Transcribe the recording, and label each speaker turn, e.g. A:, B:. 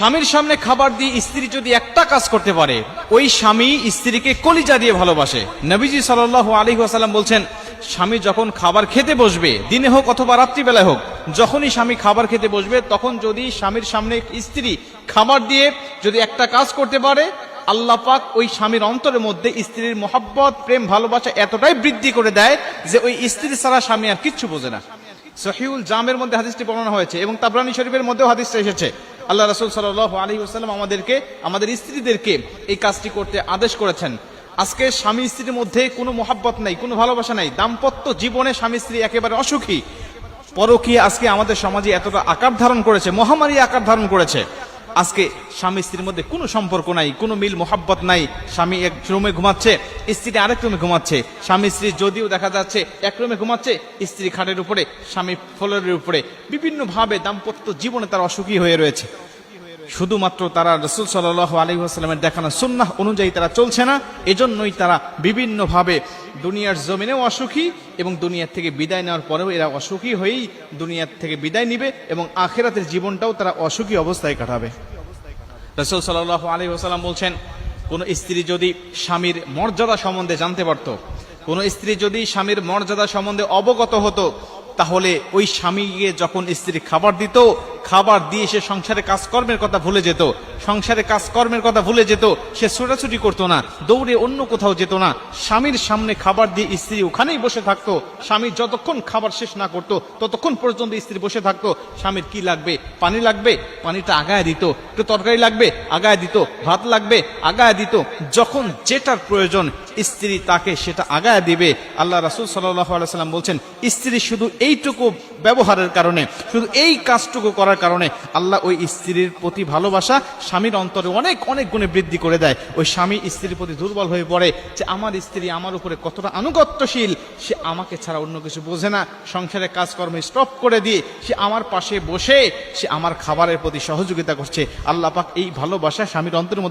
A: স্বামীর সামনে খাবার দিয়ে স্ত্রী যদি একটা কাজ করতে পারে, ওই স্বামী স্ত্রীকে কলিজা দিয়ে ভালোবাসে। নবীজি সাল্লাল্লাহু আলাইহি ওয়াসাল্লাম বলছেন, স্বামী যখন খাবার খেতে বসবে, দিনে হোক অথবা রাত্রিবেলায় হোক, যখনই স্বামী খাবার খেতে বসবে, তখন যদি স্বামীর সামনে স্ত্রী খাবার দিয়ে যদি একটা কাজ করতে পারে, আল্লাহ পাক ওই স্বামীর অন্তরের মধ্যে স্ত্রীর মোহাব্বত, প্রেম, ভালোবাসা এতটাই বৃদ্ধি করে দেয় যে ওই স্ত্রী ছাড়া স্বামী আর কিচ্ছু বোঝে না। সহিহুল জামের মধ্যে হাদিসটি বর্ণনা হয়েছে এবং তাবরানী শরীফের মধ্যেও হাদিসটা এসেছে। আল্লাহ রাসূল সাল্লাল্লাহু আলাইহি ওয়াসাল্লাম আমাদের স্ত্রীদেরকে এই কাজটি করতে আদেশ করেছেন। আজকে স্বামী স্ত্রীর মধ্যে কোনো মোহাব্বত নাই, কোনো ভালোবাসা নাই, দাম্পত্য জীবনে স্বামী স্ত্রী একেবারে অসুখী। পরকীয়া আজকে আমাদের সমাজে এতটা আকার ধারণ করেছে, মহামারী আকার ধারণ করেছে। আজকে স্বামী স্ত্রীর মধ্যে কোনো সম্পর্ক নাই, কোনো মিল মোহাব্বত নাই। স্বামী এক রুমে ঘুমাচ্ছে, স্ত্রী আরেক রুমে ঘুমাচ্ছে। স্বামী স্ত্রী যদিও দেখা যাচ্ছে এক রুমে ঘুমাচ্ছে, স্ত্রী খাটের উপরে, স্বামী ফ্লোরের উপরে। বিভিন্নভাবে দাম্পত্য জীবনে তারা অসুখী হয়ে রয়েছে। শুধুমাত্র তারা রাসূল সাল্লাল্লাহু আলাইহি ওয়াসাল্লামের দেখানো সুন্নাহ অনুযায়ী তারা চলছে না। এজন্যই তারা বিভিন্নভাবে দুনিয়ার জমিনেও অসুখী এবং দুনিয়ার থেকে বিদায় নেওয়ার পরেও এরা অসুখী হয়েই দুনিয়ার থেকে বিদায় নিবে এবং আখিরাতের জীবনটাও তারা অসুখী অবস্থায় কাটাবে। রাসূল সাল্লাল্লাহু আলাইহি ওয়াসাল্লাম বলছেন, কোন স্ত্রী যদি স্বামীর মর্যাদা সম্বন্ধে জানতে পারত, কোন স্ত্রী যদি স্বামীর মর্যাদা সম্বন্ধে অবগত হতো, তাহলে ওই স্বামীকে যখন স্ত্রী খাবার দিত, খাবার দিয়ে সে সংসারে কাজকর্মের কথা ভুলে যেত, সংসারে কাজকর্মের কথা ভুলে যেত। সে ছোটাছুটি করতো না, দৌড়ে অন্য কোথাও যেত না। স্বামীর সামনে খাবার দিয়ে স্ত্রী ওখানেই বসে থাকতো। স্বামী যতক্ষণ খাবার শেষ না করতো ততক্ষণ পর্যন্ত স্ত্রী বসে থাকতো। স্বামীর কি লাগবে? পানি লাগবে, পানিটা আগায় দিত। একটু তরকারি লাগবে, আগায় দিত। ভাত লাগবে, আগায় দিত। যখন যেটার প্রয়োজন স্ত্রী তাকে সেটা আগায় দিবে। আল্লাহ রাসূল সাল্লাল্লাহু আলাইহি ওয়াসাল্লাম বলছেন, স্ত্রী শুধু এইটুকু ব্যবহারের কারণে, শুধু এই কাজটুকু করার কারণে আল্লাহ ওই স্ত্রীর প্রতি ভালোবাসা স্বামীর অন্তরে অনেক অনেক গুণে বৃদ্ধি করে দেয়। ওই স্বামী স্ত্রীর প্রতি দুর্বল হয়ে পড়ে যে আমার স্ত্রী আমার উপরে কতটা আনুগত্যশীল, সে আমাকে ছাড়া অন্য কিছু বোঝে না। সংসারে কাজকর্ম স্টপ করে দিয়ে সে আমার পাশে বসে সে আমার খাবারের প্রতি সহযোগিতা করছে। আল্লাহ পাক এই ভালোবাসা স্বামীর অন্তরের মধ্যে